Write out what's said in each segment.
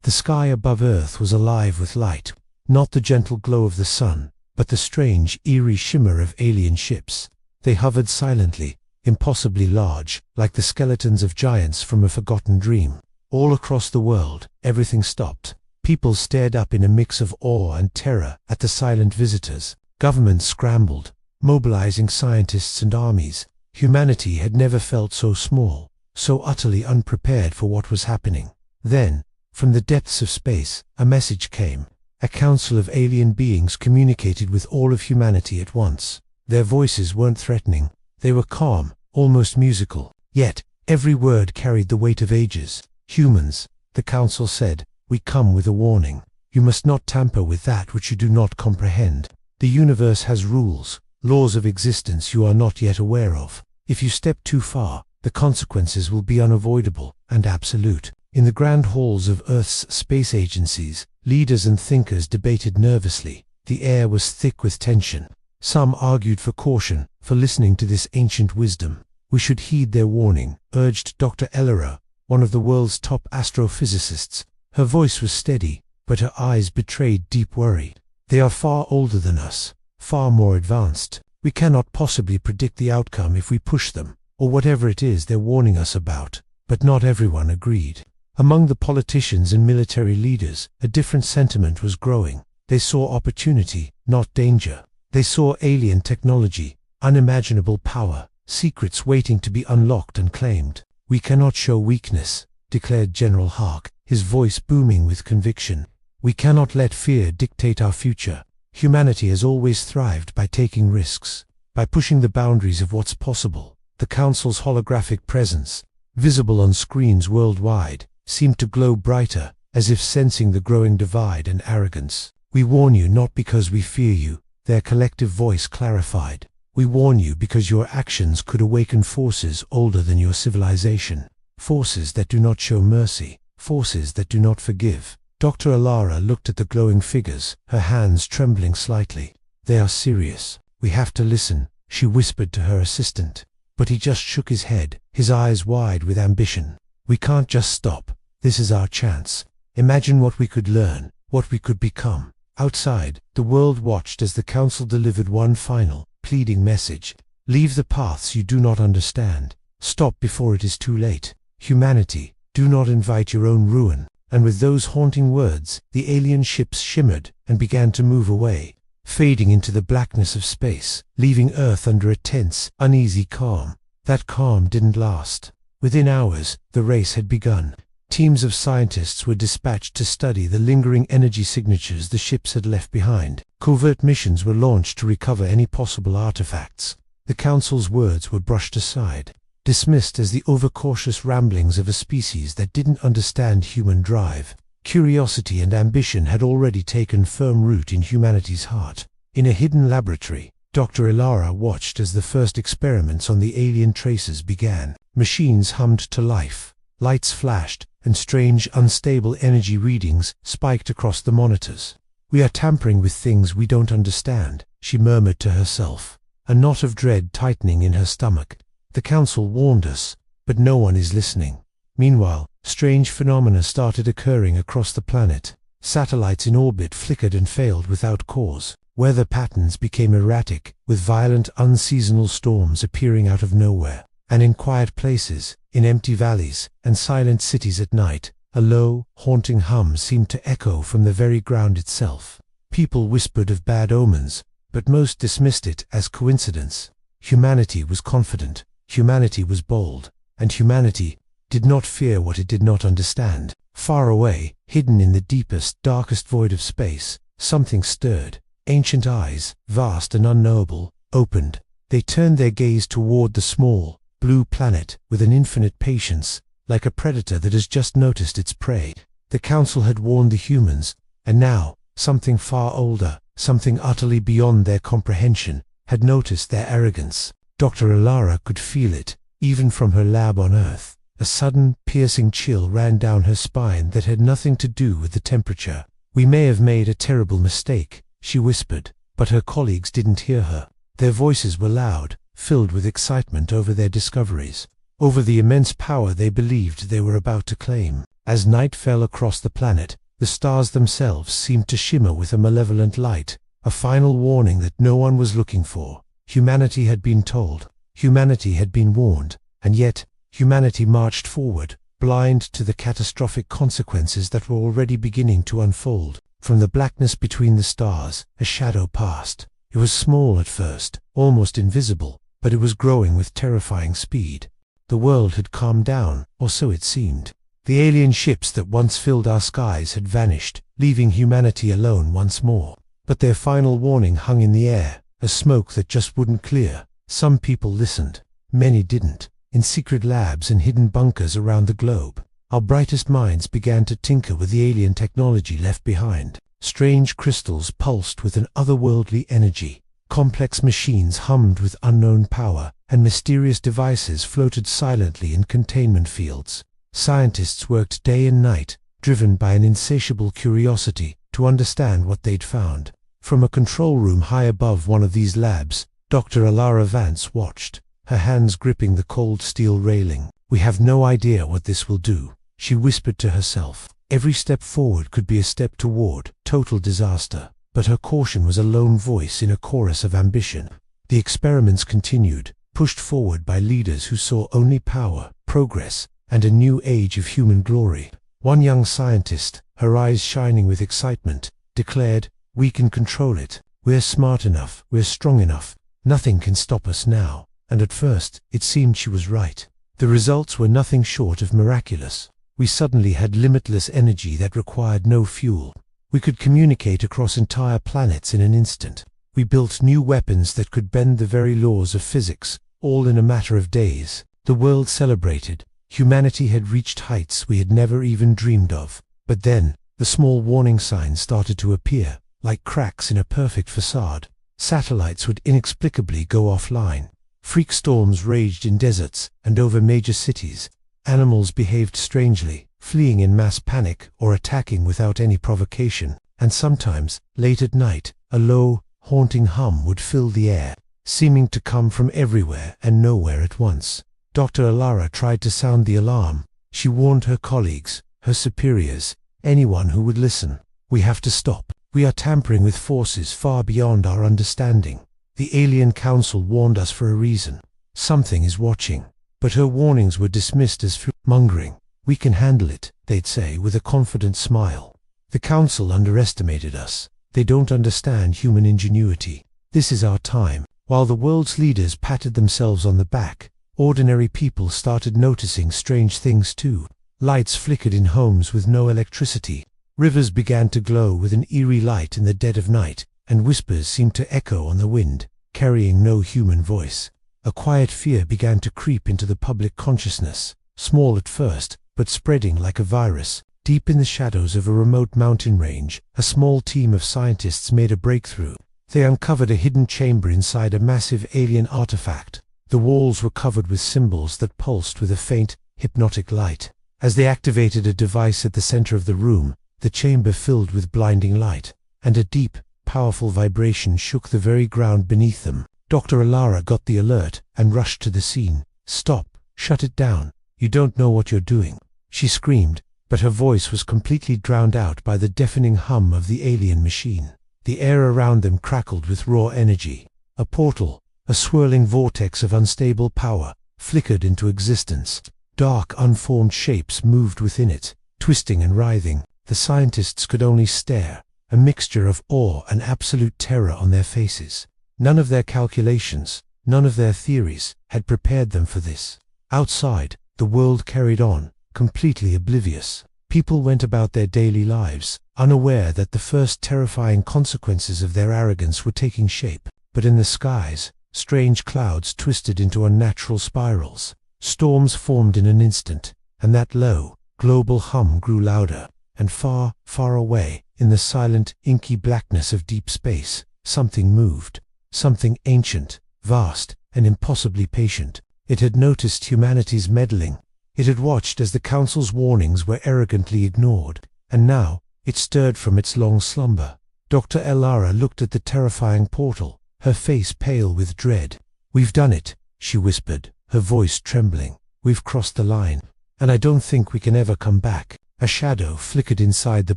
The sky above Earth was alive with light, not the gentle glow of the sun, but the strange, eerie shimmer of alien ships. They hovered silently, impossibly large, like the skeletons of giants from a forgotten dream. All across the world, everything stopped. People stared up in a mix of awe and terror at the silent visitors. Governments scrambled, mobilizing scientists and armies. Humanity had never felt so small, so utterly unprepared for what was happening. Then, from the depths of space, a message came. A council of alien beings communicated with all of humanity at once. Their voices weren't threatening. They were calm, almost musical. Yet, every word carried the weight of ages. Humans, the council said, we come with a warning. You must not tamper with that which you do not comprehend. The universe has rules, laws of existence you are not yet aware of. If you step too far, the consequences will be unavoidable and absolute. In the grand halls of Earth's space agencies, leaders and thinkers debated nervously. The air was thick with tension. Some argued for caution, for listening to this ancient wisdom. We should heed their warning, urged Dr. Elara, one of the world's top astrophysicists. Her voice was steady, but her eyes betrayed deep worry. They are far older than us, far more advanced. We cannot possibly predict the outcome if we push them, or whatever it is they're warning us about. But not everyone agreed. Among the politicians and military leaders, a different sentiment was growing. They saw opportunity, not danger. They saw alien technology, unimaginable power, secrets waiting to be unlocked and claimed. We cannot show weakness, declared General Hark, his voice booming with conviction. We cannot let fear dictate our future. Humanity has always thrived by taking risks, by pushing the boundaries of what's possible. The Council's holographic presence, visible on screens worldwide, seemed to glow brighter, as if sensing the growing divide and arrogance. We warn you not because we fear you, their collective voice clarified. We warn you because your actions could awaken forces older than your civilization. Forces that do not show mercy, forces that do not forgive. Dr. Elara looked at the glowing figures, her hands trembling slightly. They are serious. We have to listen, she whispered to her assistant. But he just shook his head, his eyes wide with ambition. We can't just stop. This is our chance. Imagine what we could learn, what we could become. Outside, the world watched as the council delivered one final, pleading message. Leave the paths you do not understand. Stop before it is too late. Humanity, do not invite your own ruin. And with those haunting words, the alien ships shimmered and began to move away, fading into the blackness of space, leaving Earth under a tense, uneasy calm. That calm didn't last. Within hours, the race had begun. Teams of scientists were dispatched to study the lingering energy signatures the ships had left behind. Covert missions were launched to recover any possible artifacts. The Council's words were brushed aside, dismissed as the overcautious ramblings of a species that didn't understand human drive. Curiosity and ambition had already taken firm root in humanity's heart. In a hidden laboratory, Dr. Elara watched as the first experiments on the alien tracers began. Machines hummed to life, lights flashed, and strange, unstable energy readings spiked across the monitors. We are tampering with things we don't understand, she murmured to herself, a knot of dread tightening in her stomach. The Council warned us, but no one is listening. Meanwhile, strange phenomena started occurring across the planet. Satellites in orbit flickered and failed without cause. Weather patterns became erratic, with violent, unseasonal storms appearing out of nowhere. And in quiet places, in empty valleys, and silent cities at night, a low, haunting hum seemed to echo from the very ground itself. People whispered of bad omens, but most dismissed it as coincidence. Humanity was confident, humanity was bold, and humanity did not fear what it did not understand. Far away, hidden in the deepest, darkest void of space, something stirred. Ancient eyes, vast and unknowable, opened. They turned their gaze toward the small, blue planet with an infinite patience, like a predator that has just noticed its prey. The Council had warned the humans, and now, something far older, something utterly beyond their comprehension, had noticed their arrogance. Dr. Elara could feel it, even from her lab on Earth. A sudden, piercing chill ran down her spine that had nothing to do with the temperature. We may have made a terrible mistake, she whispered, but her colleagues didn't hear her. Their voices were loud, filled with excitement over their discoveries, over the immense power they believed they were about to claim. As night fell across the planet, the stars themselves seemed to shimmer with a malevolent light, a final warning that no one was looking for. Humanity had been told, humanity had been warned, and yet humanity marched forward, blind to the catastrophic consequences that were already beginning to unfold. From the blackness between the stars, a shadow passed. It was small at first, almost invisible, but it was growing with terrifying speed. The world had calmed down, or so it seemed. The alien ships that once filled our skies had vanished, leaving humanity alone once more. But their final warning hung in the air, a smoke that just wouldn't clear. Some people listened, many didn't. In secret labs and hidden bunkers around the globe, our brightest minds began to tinker with the alien technology left behind. Strange crystals pulsed with an otherworldly energy, complex machines hummed with unknown power, and mysterious devices floated silently in containment fields. Scientists worked day and night, driven by an insatiable curiosity to understand what they'd found. From a control room high above one of these labs, Dr. Elara Vance watched, her hands gripping the cold steel railing. "We have no idea what this will do," she whispered to herself. Every step forward could be a step toward total disaster, but her caution was a lone voice in a chorus of ambition. The experiments continued, pushed forward by leaders who saw only power, progress, and a new age of human glory. One young scientist, her eyes shining with excitement, declared, "We can control it. We're smart enough, we're strong enough. Nothing can stop us now." And at first, it seemed she was right. The results were nothing short of miraculous. We suddenly had limitless energy that required no fuel. We could communicate across entire planets in an instant. We built new weapons that could bend the very laws of physics, all in a matter of days. The world celebrated. Humanity had reached heights we had never even dreamed of. But then, the small warning signs started to appear, like cracks in a perfect facade. Satellites would inexplicably go offline. Freak storms raged in deserts and over major cities. Animals behaved strangely, fleeing in mass panic or attacking without any provocation. And sometimes, late at night, a low, haunting hum would fill the air, seeming to come from everywhere and nowhere at once. Dr. Elara tried to sound the alarm. She warned her colleagues, her superiors, anyone who would listen. "We have to stop. We are tampering with forces far beyond our understanding. The Alien Council warned us for a reason. Something is watching." But her warnings were dismissed as fear-mongering. "We can handle it," they'd say with a confident smile. "The Council underestimated us. They don't understand human ingenuity. This is our time." While the world's leaders patted themselves on the back, ordinary people started noticing strange things too. Lights flickered in homes with no electricity. Rivers began to glow with an eerie light in the dead of night, and whispers seemed to echo on the wind, carrying no human voice. A quiet fear began to creep into the public consciousness, small at first, but spreading like a virus. Deep in the shadows of a remote mountain range, a small team of scientists made a breakthrough. They uncovered a hidden chamber inside a massive alien artifact. The walls were covered with symbols that pulsed with a faint, hypnotic light. As they activated a device at the center of the room, the chamber filled with blinding light, and a deep, powerful vibration shook the very ground beneath them. Dr. Elara got the alert and rushed to the scene. "Stop! Shut it down! You don't know what you're doing!" she screamed, but her voice was completely drowned out by the deafening hum of the alien machine. The air around them crackled with raw energy. A portal, a swirling vortex of unstable power, flickered into existence. Dark, unformed shapes moved within it, twisting and writhing. The scientists could only stare, a mixture of awe and absolute terror on their faces. None of their calculations, none of their theories, had prepared them for this. Outside, the world carried on, completely oblivious. People went about their daily lives, unaware that the first terrifying consequences of their arrogance were taking shape. But in the skies, strange clouds twisted into unnatural spirals. Storms formed in an instant, and that low, global hum grew louder. And far, far away, in the silent, inky blackness of deep space, something moved. Something ancient, vast, and impossibly patient. It had noticed humanity's meddling. It had watched as the Council's warnings were arrogantly ignored, and now it stirred from its long slumber. Dr. Elara looked at the terrifying portal, her face pale with dread. "We've done it," she whispered, her voice trembling. "We've crossed the line, and I don't think we can ever come back." A shadow flickered inside the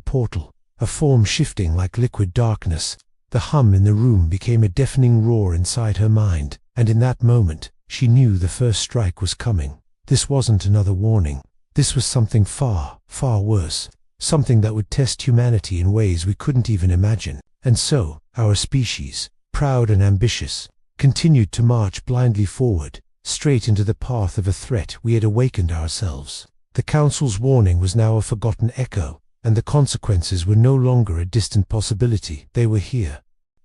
portal, a form shifting like liquid darkness. The hum in the room became a deafening roar inside her mind, and in that moment, she knew the first strike was coming. This wasn't another warning. This was something far, far worse. Something that would test humanity in ways we couldn't even imagine. And so, our species, proud and ambitious, continued to march blindly forward, straight into the path of a threat we had awakened ourselves. The Council's warning was now a forgotten echo, and the consequences were no longer a distant possibility. They were here.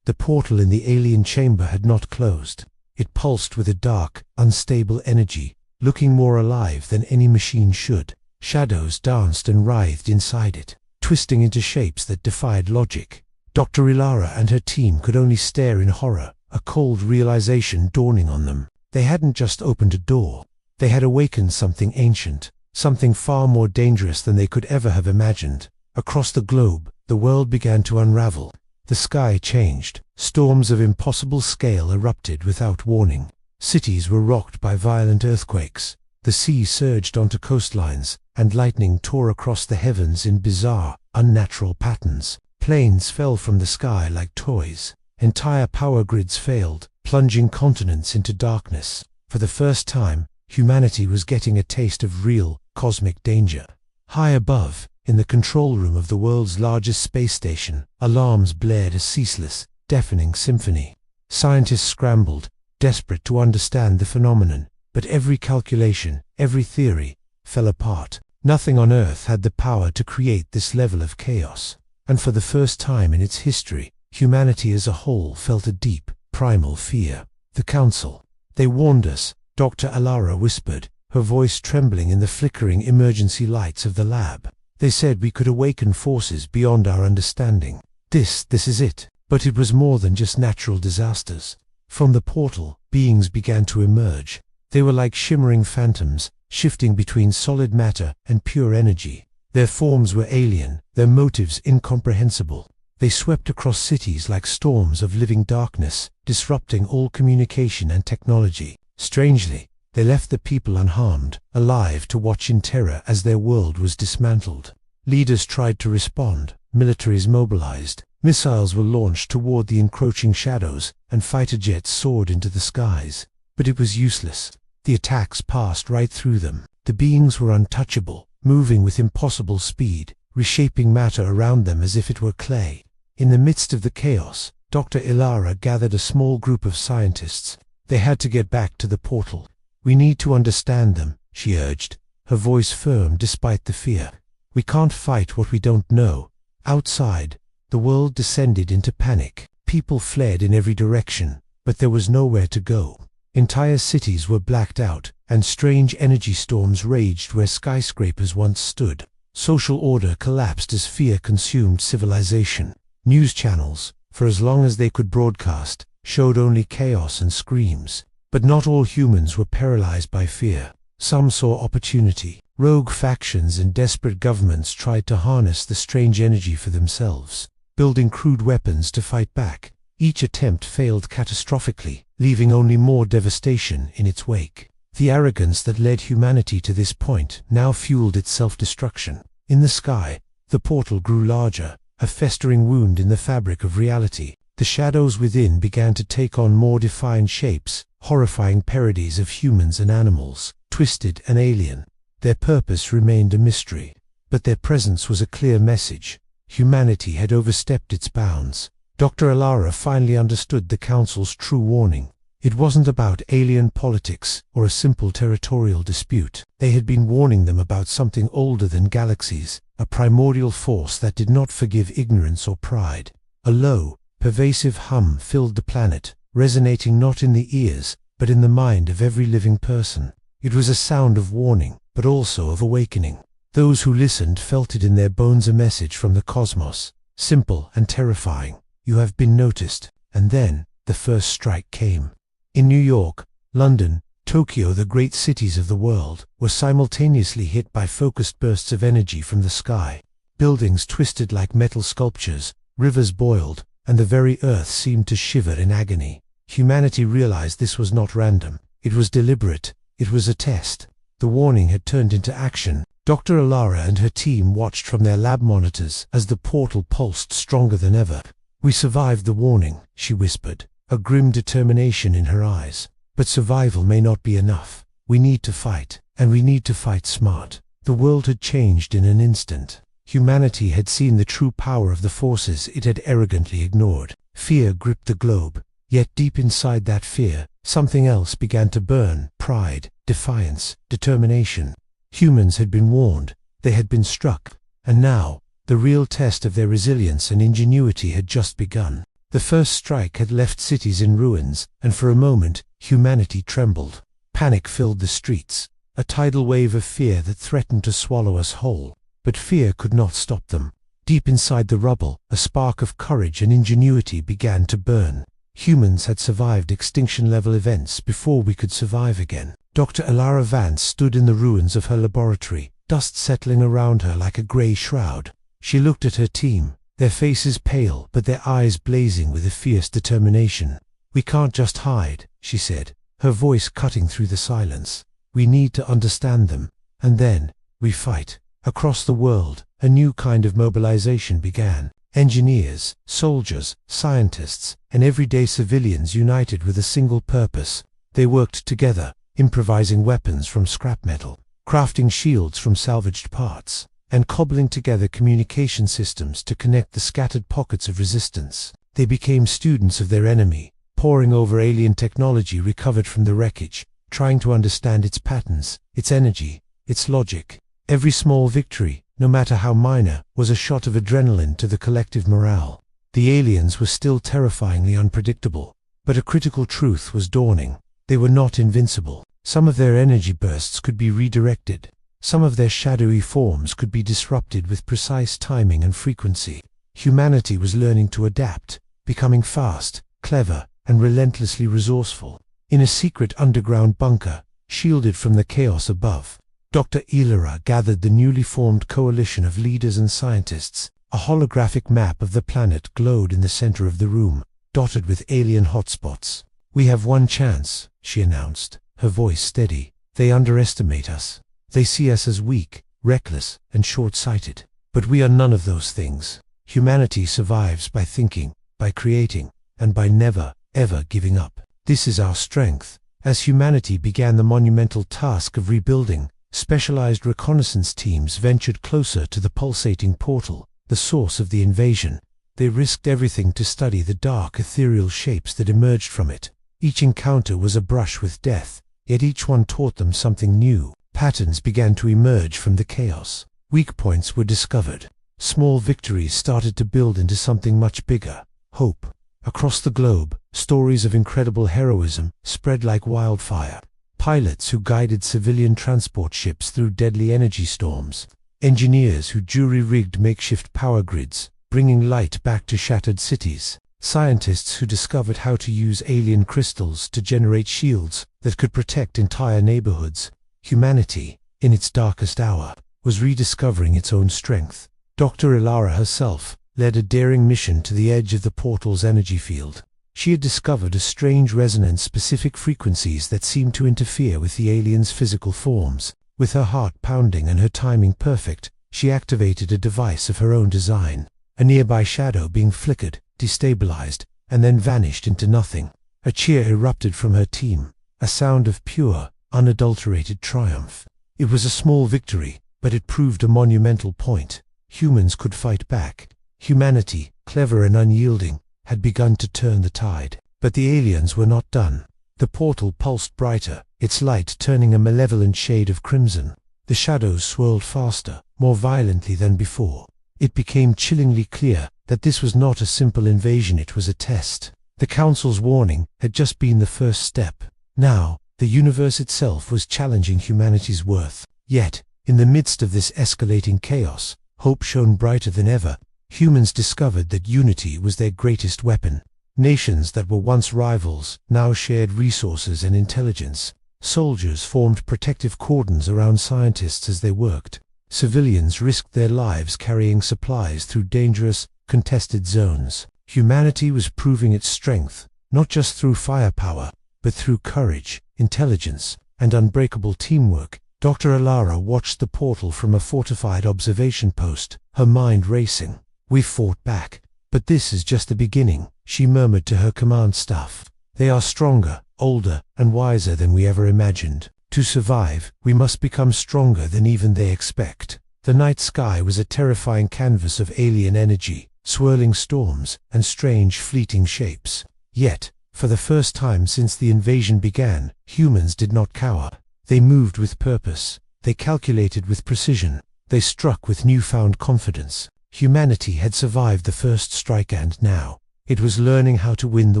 The portal in the alien chamber had not closed. It pulsed with a dark, unstable energy, looking more alive than any machine should. Shadows danced and writhed inside it, twisting into shapes that defied logic. Dr. Elara and her team could only stare in horror, a cold realization dawning on them. They hadn't just opened a door. They had awakened something ancient, something far more dangerous than they could ever have imagined. Across the globe, the world began to unravel. The sky changed. Storms of impossible scale erupted without warning. Cities were rocked by violent earthquakes. The sea surged onto coastlines, and lightning tore across the heavens in bizarre, unnatural patterns. Planes fell from the sky like toys. Entire power grids failed, plunging continents into darkness. For the first time, humanity was getting a taste of real, cosmic danger. High above, in the control room of the world's largest space station, alarms blared a ceaseless, deafening symphony. Scientists scrambled, desperate to understand the phenomenon, but every calculation, every theory, fell apart. Nothing on Earth had the power to create this level of chaos. And for the first time in its history, humanity as a whole felt a deep, primal fear. The Council. They warned us, Dr. Elara whispered, her voice trembling in the flickering emergency lights of the lab. They said we could awaken forces beyond our understanding. This is it. But it was more than just natural disasters. From the portal, beings began to emerge. They were like shimmering phantoms, shifting between solid matter and pure energy. Their forms were alien, their motives incomprehensible. They swept across cities like storms of living darkness, disrupting all communication and technology. Strangely, they left the people unharmed, alive to watch in terror as their world was dismantled. Leaders tried to respond, militaries mobilized, missiles were launched toward the encroaching shadows, and fighter jets soared into the skies. But it was useless. The attacks passed right through them. The beings were untouchable, moving with impossible speed, reshaping matter around them as if it were clay. In the midst of the chaos, Dr. Elara gathered a small group of scientists. They had to get back to the portal. "We need to understand them," she urged, her voice firm despite the fear. "We can't fight what we don't know." Outside, the world descended into panic. People fled in every direction, but there was nowhere to go. Entire cities were blacked out, and strange energy storms raged where skyscrapers once stood. Social order collapsed as fear consumed civilization. News channels, for as long as they could broadcast, showed only chaos and screams. But not all humans were paralyzed by fear. Some saw opportunity. Rogue factions and desperate governments tried to harness the strange energy for themselves, building crude weapons to fight back. Each attempt failed catastrophically, leaving only more devastation in its wake. The arrogance that led humanity to this point now fueled its self-destruction. In the sky, the portal grew larger, a festering wound in the fabric of reality. The shadows within began to take on more defined shapes, horrifying parodies of humans and animals, twisted and alien. Their purpose remained a mystery, but their presence was a clear message. Humanity had overstepped its bounds. Dr. Elara finally understood the Council's true warning. It wasn't about alien politics or a simple territorial dispute. They had been warning them about something older than galaxies, a primordial force that did not forgive ignorance or pride. A low, pervasive hum filled the planet, resonating not in the ears, but in the mind of every living person. It was a sound of warning, but also of awakening. Those who listened felt it in their bones, a message from the cosmos, simple and terrifying. "You have been noticed." And then, the first strike came. In New York, London, Tokyo, the great cities of the world, were simultaneously hit by focused bursts of energy from the sky. Buildings twisted like metal sculptures, rivers boiled, and the very earth seemed to shiver in agony. Humanity realized this was not random. It was deliberate. It was a test. The warning had turned into action. Dr. Elara and her team watched from their lab monitors as the portal pulsed stronger than ever. "We survived the warning," she whispered, a grim determination in her eyes. "But survival may not be enough. We need to fight, and we need to fight smart." The world had changed in an instant. Humanity had seen the true power of the forces it had arrogantly ignored. Fear gripped the globe, yet deep inside that fear, something else began to burn: pride, defiance, determination. Humans had been warned, they had been struck, and now, the real test of their resilience and ingenuity had just begun. The first strike had left cities in ruins, and for a moment, humanity trembled. Panic filled the streets, a tidal wave of fear that threatened to swallow us whole. But fear could not stop them. Deep inside the rubble, a spark of courage and ingenuity began to burn. Humans had survived extinction-level events before we could survive again. Dr. Elara Vance stood in the ruins of her laboratory, dust settling around her like a grey shroud. She looked at her team, their faces pale but their eyes blazing with a fierce determination. "We can't just hide," she said, her voice cutting through the silence. "We need to understand them, and then, we fight." Across the world, a new kind of mobilization began. Engineers, soldiers, scientists, and everyday civilians united with a single purpose. They worked together, improvising weapons from scrap metal, crafting shields from salvaged parts, and cobbling together communication systems to connect the scattered pockets of resistance. They became students of their enemy, poring over alien technology recovered from the wreckage, trying to understand its patterns, its energy, its logic. Every small victory, no matter how minor, was a shot of adrenaline to the collective morale. The aliens were still terrifyingly unpredictable, but a critical truth was dawning. They were not invincible. Some of their energy bursts could be redirected. Some of their shadowy forms could be disrupted with precise timing and frequency. Humanity was learning to adapt, becoming fast, clever, and relentlessly resourceful. In a secret underground bunker, shielded from the chaos above, Dr. Elara gathered the newly formed coalition of leaders and scientists. A holographic map of the planet glowed in the center of the room, dotted with alien hotspots. "We have one chance," she announced, her voice steady. "They underestimate us. They see us as weak, reckless, and short-sighted. But we are none of those things. Humanity survives by thinking, by creating, and by never, ever giving up. This is our strength." As humanity began the monumental task of rebuilding, specialized reconnaissance teams ventured closer to the pulsating portal, the source of the invasion. They risked everything to study the dark, ethereal shapes that emerged from it. Each encounter was a brush with death, yet each one taught them something new. Patterns began to emerge from the chaos. Weak points were discovered. Small victories started to build into something much bigger: hope. Across the globe, stories of incredible heroism spread like wildfire. Pilots who guided civilian transport ships through deadly energy storms. Engineers who jury-rigged makeshift power grids, bringing light back to shattered cities. Scientists who discovered how to use alien crystals to generate shields that could protect entire neighborhoods. Humanity, in its darkest hour, was rediscovering its own strength. Dr. Elara herself led a daring mission to the edge of the portal's energy field. She had discovered a strange resonance-specific frequencies that seemed to interfere with the aliens' physical forms. With her heart pounding and her timing perfect, she activated a device of her own design. A nearby shadow being flickered, destabilized, and then vanished into nothing. A cheer erupted from her team, a sound of pure, unadulterated triumph. It was a small victory, but it proved a monumental point. Humans could fight back. Humanity, clever and unyielding, had begun to turn the tide. But the aliens were not done. The portal pulsed brighter, its light turning a malevolent shade of crimson. The shadows swirled faster, more violently than before. It became chillingly clear that this was not a simple invasion, it was a test. The Council's warning had just been the first step. Now, the universe itself was challenging humanity's worth. Yet, in the midst of this escalating chaos, hope shone brighter than ever. Humans discovered that unity was their greatest weapon. Nations that were once rivals now shared resources and intelligence. Soldiers formed protective cordons around scientists as they worked. Civilians risked their lives carrying supplies through dangerous, contested zones. Humanity was proving its strength, not just through firepower, but through courage, intelligence, and unbreakable teamwork. Dr. Elara watched the portal from a fortified observation post, her mind racing. "We've fought back, but this is just the beginning," she murmured to her command staff. "They are stronger, older, and wiser than we ever imagined. To survive, we must become stronger than even they expect." The night sky was a terrifying canvas of alien energy, swirling storms, and strange fleeting shapes. Yet, for the first time since the invasion began, humans did not cower. They moved with purpose. They calculated with precision. They struck with newfound confidence. Humanity had survived the first strike, and now it was learning how to win the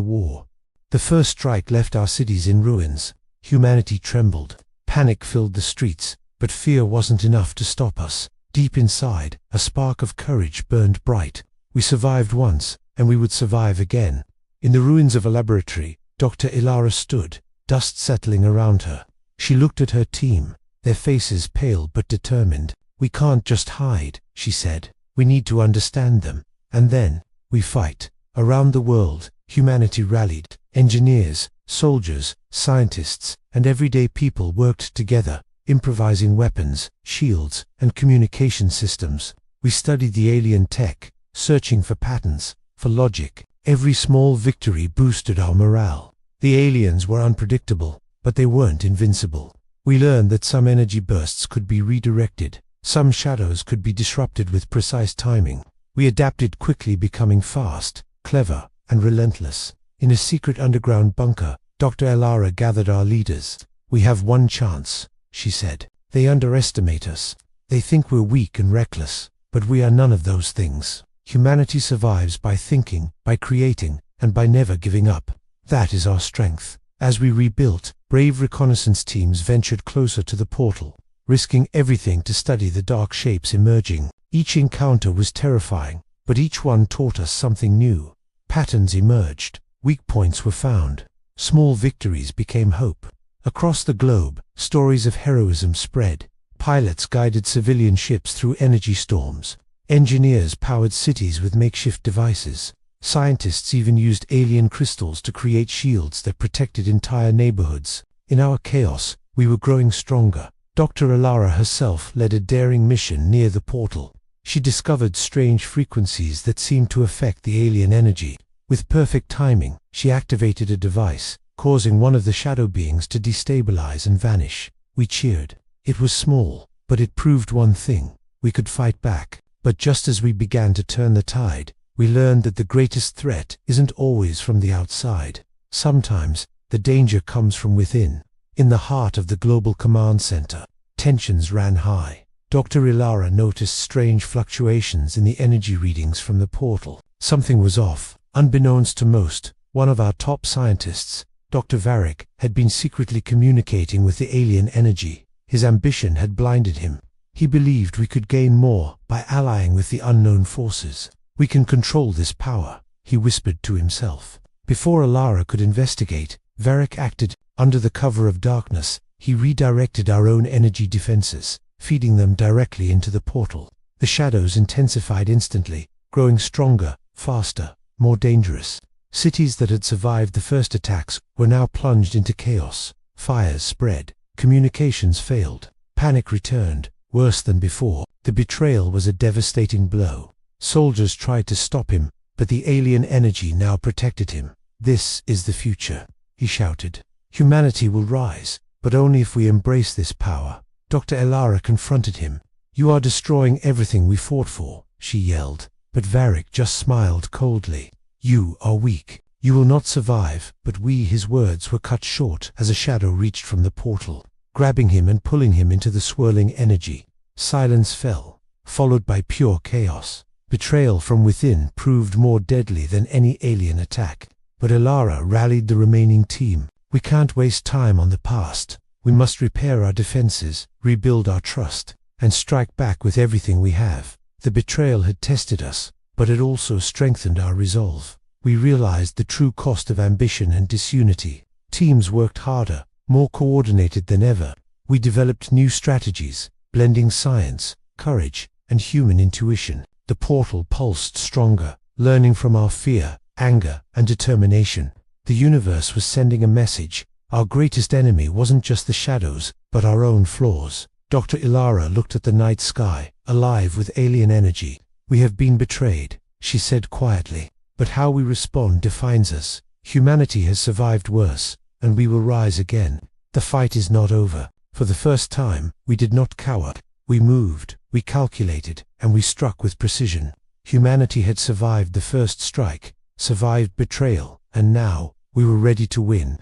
war. The first strike left our cities in ruins. Humanity trembled. Panic filled the streets, but fear wasn't enough to stop us. Deep inside, a spark of courage burned bright. We survived once, and we would survive again. In the ruins of a laboratory, Dr. Elara stood, dust settling around her. She looked at her team, their faces pale but determined. "We can't just hide," she said. "We need to understand them. And then, we fight." Around the world, humanity rallied. Engineers, soldiers, scientists, and everyday people worked together, improvising weapons, shields, and communication systems. We studied the alien tech, searching for patterns, for logic. Every small victory boosted our morale. The aliens were unpredictable, but they weren't invincible. We learned that some energy bursts could be redirected. Some shadows could be disrupted with precise timing. We adapted quickly, becoming fast, clever, and relentless. In a secret underground bunker, Dr. Elara gathered our leaders. "We have one chance," she said. "They underestimate us. They think we're weak and reckless, but we are none of those things. Humanity survives by thinking, by creating, and by never giving up. That is our strength." As we rebuilt, brave reconnaissance teams ventured closer to the portal, risking everything to study the dark shapes emerging. Each encounter was terrifying, but each one taught us something new. Patterns emerged, weak points were found, small victories became hope. Across the globe, stories of heroism spread. Pilots guided civilian ships through energy storms. Engineers powered cities with makeshift devices. Scientists even used alien crystals to create shields that protected entire neighborhoods. In our chaos, we were growing stronger. Dr. Elara herself led a daring mission near the portal. She discovered strange frequencies that seemed to affect the alien energy. With perfect timing, she activated a device, causing one of the shadow beings to destabilize and vanish. We cheered. It was small, but it proved one thing: we could fight back. But just as we began to turn the tide, we learned that the greatest threat isn't always from the outside. Sometimes, the danger comes from within. In the heart of the global command center, tensions ran high. Dr. Elara noticed strange fluctuations in the energy readings from the portal. Something was off. Unbeknownst to most, one of our top scientists, Dr. Varric, had been secretly communicating with the alien energy. His ambition had blinded him. He believed we could gain more by allying with the unknown forces. "We can control this power," he whispered to himself. Before Elara could investigate, Varric acted. Under the cover of darkness, he redirected our own energy defenses, feeding them directly into the portal. The shadows intensified instantly, growing stronger, faster, more dangerous. Cities that had survived the first attacks were now plunged into chaos. Fires spread. Communications failed. Panic returned, worse than before. The betrayal was a devastating blow. Soldiers tried to stop him, but the alien energy now protected him. "This is the future," he shouted. "Humanity will rise, but only if we embrace this power." Dr. Elara confronted him. "You are destroying everything we fought for," she yelled. But Varric just smiled coldly. "You are weak. You will not survive." But his words were cut short as a shadow reached from the portal, grabbing him and pulling him into the swirling energy. Silence fell, followed by pure chaos. Betrayal from within proved more deadly than any alien attack. But Elara rallied the remaining team. "We can't waste time on the past. We must repair our defenses, rebuild our trust, and strike back with everything we have." The betrayal had tested us, but it also strengthened our resolve. We realized the true cost of ambition and disunity. Teams worked harder, more coordinated than ever. We developed new strategies, blending science, courage, and human intuition. The portal pulsed stronger, learning from our fear, anger, and determination. The universe was sending a message. Our greatest enemy wasn't just the shadows, but our own flaws. Dr. Elara looked at the night sky, alive with alien energy. "We have been betrayed," she said quietly. "But how we respond defines us. Humanity has survived worse, and we will rise again. The fight is not over." For the first time, we did not cower. We moved, we calculated, and we struck with precision. Humanity had survived the first strike, survived betrayal, and now, we were ready to win.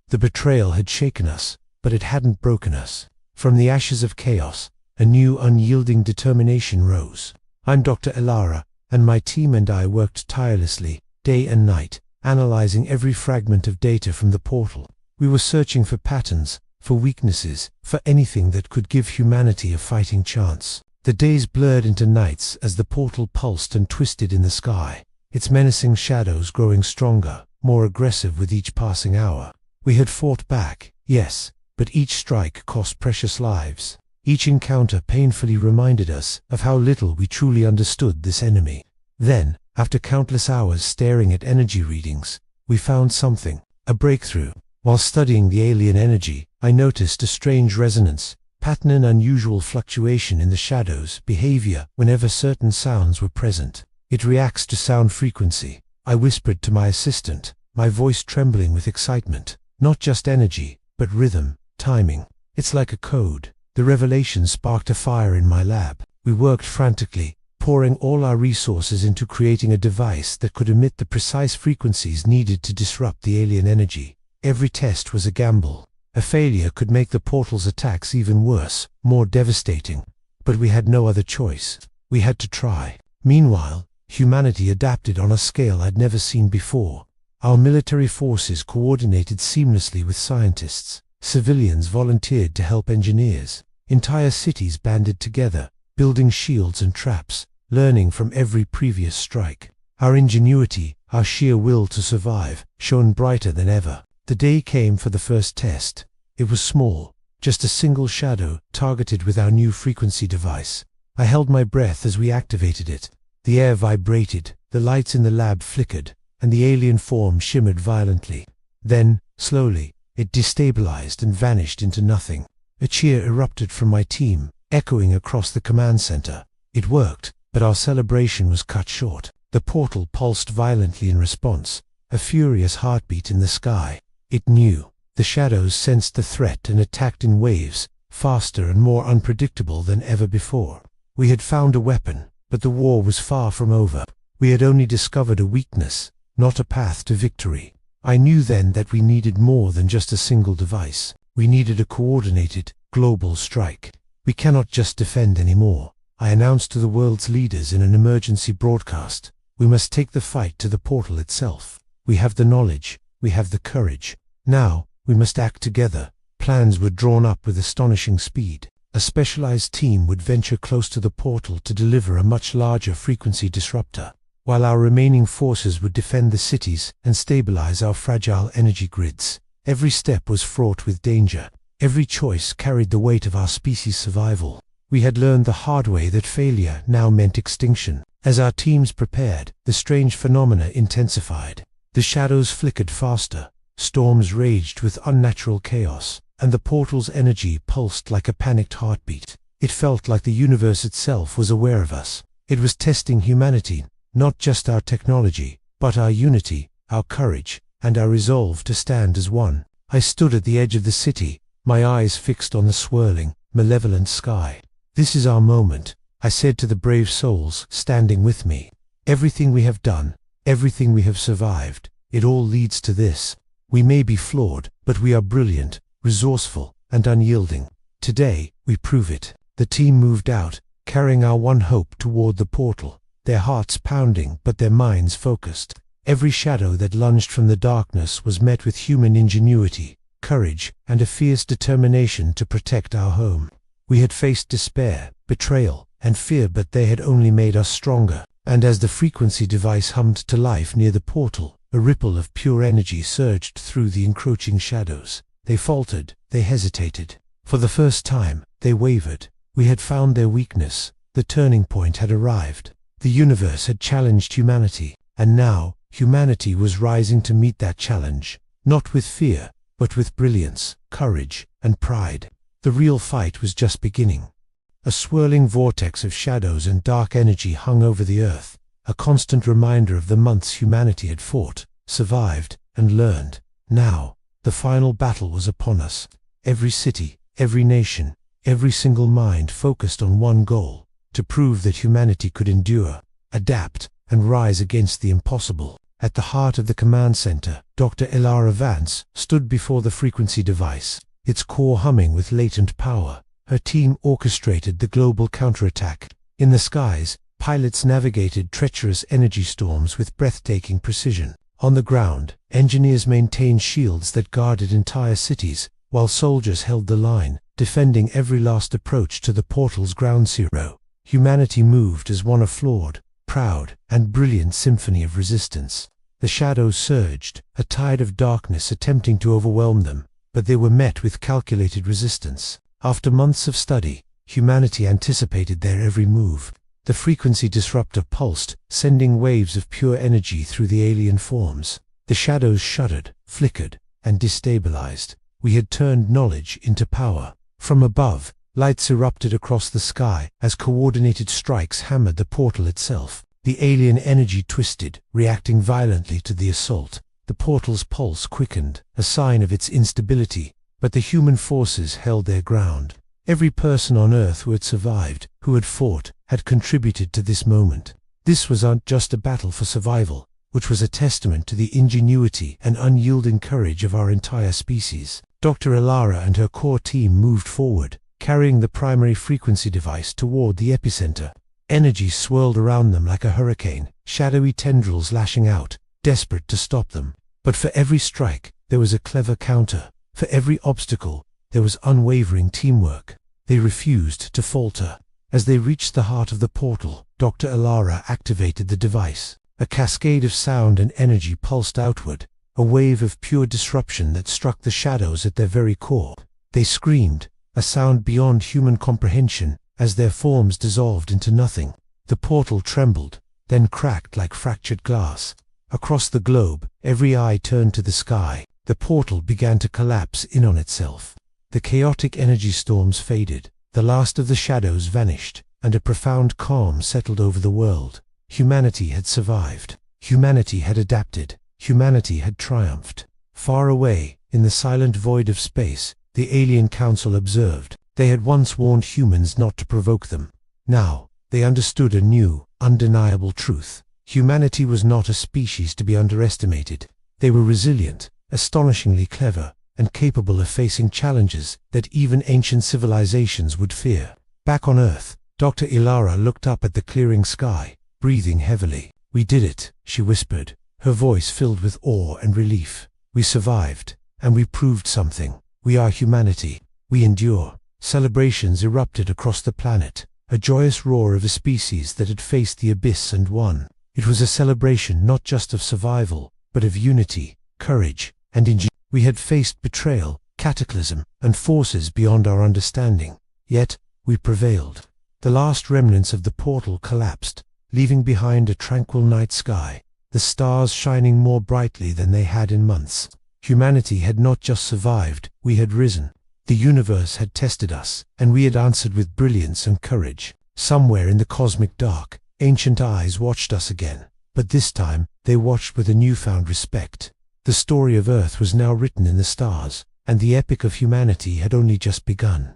The betrayal had shaken us, but it hadn't broken us. From the ashes of chaos, a new unyielding determination rose. I'm Dr. Elara, and my team and I worked tirelessly, day and night, analyzing every fragment of data from the portal. We were searching for patterns, for weaknesses, for anything that could give humanity a fighting chance. The days blurred into nights as the portal pulsed and twisted in the sky, its menacing shadows growing stronger, more aggressive with each passing hour. We had fought back, yes, but each strike cost precious lives. Each encounter painfully reminded us of how little we truly understood this enemy. Then, after countless hours staring at energy readings, we found something, a breakthrough. While studying the alien energy, I noticed a strange resonance, pattern and unusual fluctuation in the shadows' behavior whenever certain sounds were present. "It reacts to sound frequency," I whispered to my assistant, my voice trembling with excitement. "Not just energy, but rhythm, timing. It's like a code." The revelation sparked a fire in my lab. We worked frantically, pouring all our resources into creating a device that could emit the precise frequencies needed to disrupt the alien energy. Every test was a gamble. A failure could make the portal's attacks even worse, more devastating. But we had no other choice. We had to try. Meanwhile, humanity adapted on a scale I'd never seen before. Our military forces coordinated seamlessly with scientists. Civilians volunteered to help engineers. Entire cities banded together, building shields and traps, learning from every previous strike. Our ingenuity, our sheer will to survive, shone brighter than ever. The day came for the first test. It was small, just a single shadow targeted with our new frequency device. I held my breath as we activated it. The air vibrated, the lights in the lab flickered, and the alien form shimmered violently. Then, slowly, it destabilized and vanished into nothing. A cheer erupted from my team, echoing across the command center. It worked, but our celebration was cut short. The portal pulsed violently in response, a furious heartbeat in the sky. It knew. The shadows sensed the threat and attacked in waves, faster and more unpredictable than ever before. We had found a weapon, but the war was far from over. We had only discovered a weakness, not a path to victory. I knew then that we needed more than just a single device. We needed a coordinated, global strike. "We cannot just defend anymore," I announced to the world's leaders in an emergency broadcast. "We must take the fight to the portal itself. We have the knowledge, we have the courage. Now, we must act together." Plans were drawn up with astonishing speed. A specialized team would venture close to the portal to deliver a much larger frequency disruptor, while our remaining forces would defend the cities and stabilize our fragile energy grids. Every step was fraught with danger. Every choice carried the weight of our species' survival. We had learned the hard way that failure now meant extinction. As our teams prepared, the strange phenomena intensified. The shadows flickered faster, storms raged with unnatural chaos, and the portal's energy pulsed like a panicked heartbeat. It felt like the universe itself was aware of us. It was testing humanity, not just our technology, but our unity, our courage, and our resolve to stand as one. I stood at the edge of the city, my eyes fixed on the swirling, malevolent sky. "This is our moment," I said to the brave souls standing with me. "Everything we have done, everything we have survived, it all leads to this. We may be flawed, but we are brilliant, resourceful, and unyielding. Today, we prove it." The team moved out, carrying our one hope toward the portal, their hearts pounding but their minds focused. Every shadow that lunged from the darkness was met with human ingenuity, courage, and a fierce determination to protect our home. We had faced despair, betrayal, and fear, but they had only made us stronger. And as the frequency device hummed to life near the portal, a ripple of pure energy surged through the encroaching shadows. They faltered, they hesitated. For the first time, they wavered. We had found their weakness. The turning point had arrived. The universe had challenged humanity, and now, humanity was rising to meet that challenge, not with fear, but with brilliance, courage, and pride. The real fight was just beginning. A swirling vortex of shadows and dark energy hung over the earth, a constant reminder of the months humanity had fought, survived, and learned. Now, the final battle was upon us. Every city, every nation, every single mind focused on one goal: to prove that humanity could endure, adapt, and rise against the impossible. At the heart of the command center, Dr. Elara Vance stood before the frequency device, its core humming with latent power. Her team orchestrated the global counterattack. In the skies, pilots navigated treacherous energy storms with breathtaking precision. On the ground, engineers maintained shields that guarded entire cities, while soldiers held the line, defending every last approach to the portal's ground zero. Humanity moved as one, a flawed, proud, and brilliant symphony of resistance. The shadows surged, a tide of darkness attempting to overwhelm them, but they were met with calculated resistance. After months of study, humanity anticipated their every move. The frequency disruptor pulsed, sending waves of pure energy through the alien forms. The shadows shuddered, flickered, and destabilized. We had turned knowledge into power. From above, lights erupted across the sky as coordinated strikes hammered the portal itself. The alien energy twisted, reacting violently to the assault. The portal's pulse quickened, a sign of its instability, but the human forces held their ground. Every person on Earth who had survived, who had fought, had contributed to this moment. This was not just a battle for survival, which was a testament to the ingenuity and unyielding courage of our entire species. Dr. Elara and her core team moved forward, carrying the primary frequency device toward the epicenter. Energy swirled around them like a hurricane, shadowy tendrils lashing out, desperate to stop them. But for every strike, there was a clever counter. For every obstacle, there was unwavering teamwork. They refused to falter. As they reached the heart of the portal, Dr. Elara activated the device. A cascade of sound and energy pulsed outward, a wave of pure disruption that struck the shadows at their very core. They screamed, a sound beyond human comprehension, as their forms dissolved into nothing. The portal trembled, then cracked like fractured glass. Across the globe, every eye turned to the sky. The portal began to collapse in on itself. The chaotic energy storms faded, the last of the shadows vanished, and a profound calm settled over the world. Humanity had survived. Humanity had adapted. Humanity had triumphed. Far away, in the silent void of space, the alien council observed. They had once warned humans not to provoke them. Now, they understood a new, undeniable truth. Humanity was not a species to be underestimated. They were resilient, astonishingly clever, and capable of facing challenges that even ancient civilizations would fear. Back on Earth, Dr. Elara looked up at the clearing sky, breathing heavily. "We did it," she whispered, her voice filled with awe and relief. "We survived, and we proved something. We are humanity. We endure." Celebrations erupted across the planet, a joyous roar of a species that had faced the abyss and won. It was a celebration not just of survival, but of unity, courage, and ingenuity. We had faced betrayal, cataclysm, and forces beyond our understanding. Yet, we prevailed. The last remnants of the portal collapsed, leaving behind a tranquil night sky, the stars shining more brightly than they had in months. Humanity had not just survived, we had risen. The universe had tested us, and we had answered with brilliance and courage. Somewhere in the cosmic dark, ancient eyes watched us again, but this time they watched with a newfound respect. The story of Earth was now written in the stars, and the epic of humanity had only just begun.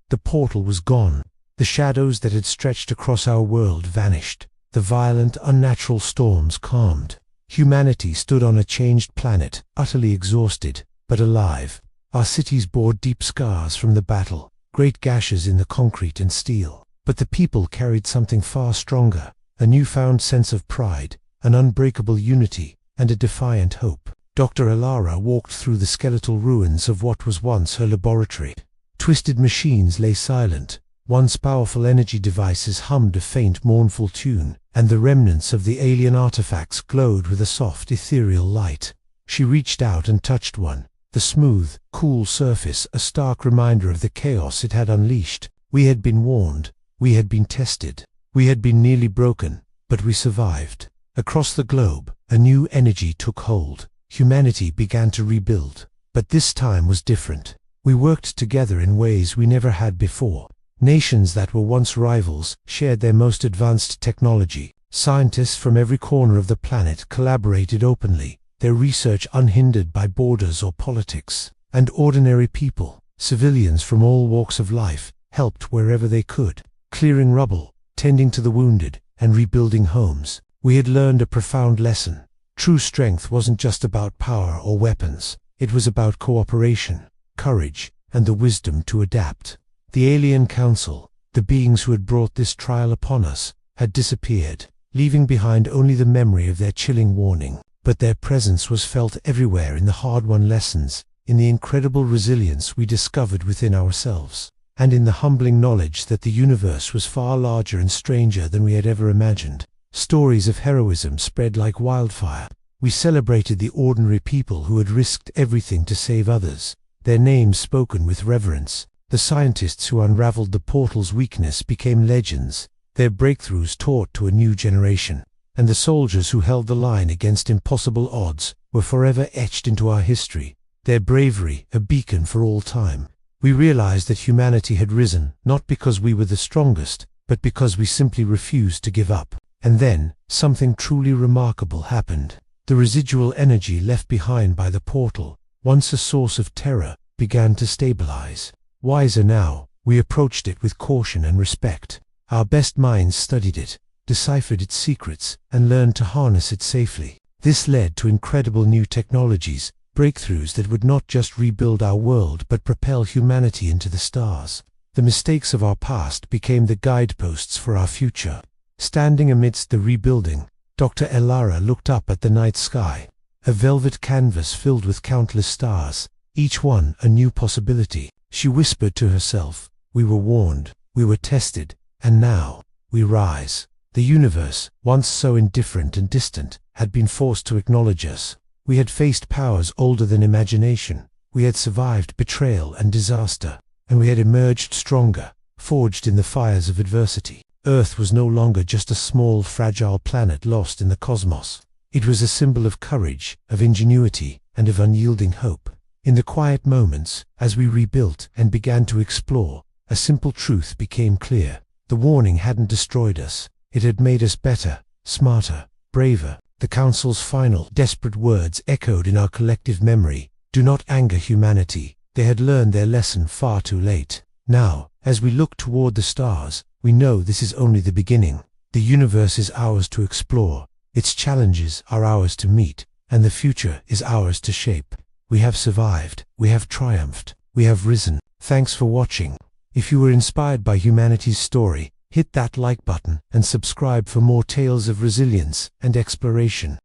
The portal was gone. The shadows that had stretched across our world vanished. The violent, unnatural storms calmed. Humanity stood on a changed planet, utterly exhausted, but alive. Our cities bore deep scars from the battle, great gashes in the concrete and steel. But the people carried something far stronger, a newfound sense of pride, an unbreakable unity, and a defiant hope. Dr. Elara walked through the skeletal ruins of what was once her laboratory. Twisted machines lay silent. Once powerful energy devices hummed a faint, mournful tune, and the remnants of the alien artifacts glowed with a soft, ethereal light. She reached out and touched one. The smooth, cool surface, a stark reminder of the chaos it had unleashed. We had been warned. We had been tested. We had been nearly broken, but we survived. Across the globe, a new energy took hold. Humanity began to rebuild. But this time was different. We worked together in ways we never had before. Nations that were once rivals shared their most advanced technology. Scientists from every corner of the planet collaborated openly, their research unhindered by borders or politics. And ordinary people, civilians from all walks of life, helped wherever they could, clearing rubble, tending to the wounded, and rebuilding homes. We had learned a profound lesson. True strength wasn't just about power or weapons. It was about cooperation, courage, and the wisdom to adapt. The Alien Council, the beings who had brought this trial upon us, had disappeared, leaving behind only the memory of their chilling warning. But their presence was felt everywhere in the hard-won lessons, in the incredible resilience we discovered within ourselves, and in the humbling knowledge that the universe was far larger and stranger than we had ever imagined. Stories of heroism spread like wildfire. We celebrated the ordinary people who had risked everything to save others, their names spoken with reverence. The scientists who unraveled the portal's weakness became legends, their breakthroughs taught to a new generation. And the soldiers who held the line against impossible odds were forever etched into our history, their bravery a beacon for all time. We realized that humanity had risen, not because we were the strongest, but because we simply refused to give up. And then, something truly remarkable happened. The residual energy left behind by the portal, once a source of terror, began to stabilize. Wiser now, we approached it with caution and respect. Our best minds studied it, deciphered its secrets, and learned to harness it safely. This led to incredible new technologies, breakthroughs that would not just rebuild our world but propel humanity into the stars. The mistakes of our past became the guideposts for our future. Standing amidst the rebuilding, Dr. Elara looked up at the night sky, a velvet canvas filled with countless stars, each one a new possibility. She whispered to herself, "We were warned, we were tested, and now we rise." The universe, once so indifferent and distant, had been forced to acknowledge us. We had faced powers older than imagination. We had survived betrayal and disaster, and we had emerged stronger, forged in the fires of adversity. Earth was no longer just a small, fragile planet lost in the cosmos. It was a symbol of courage, of ingenuity, and of unyielding hope. In the quiet moments, as we rebuilt and began to explore, a simple truth became clear. The warning hadn't destroyed us. It had made us better, smarter, braver. The Council's final, desperate words echoed in our collective memory. Do not anger humanity. They had learned their lesson far too late. Now, as we look toward the stars, we know this is only the beginning. The universe is ours to explore, its challenges are ours to meet, and the future is ours to shape. We have survived, we have triumphed, we have risen. Thanks for watching. If you were inspired by humanity's story, hit that like button and subscribe for more tales of resilience and exploration.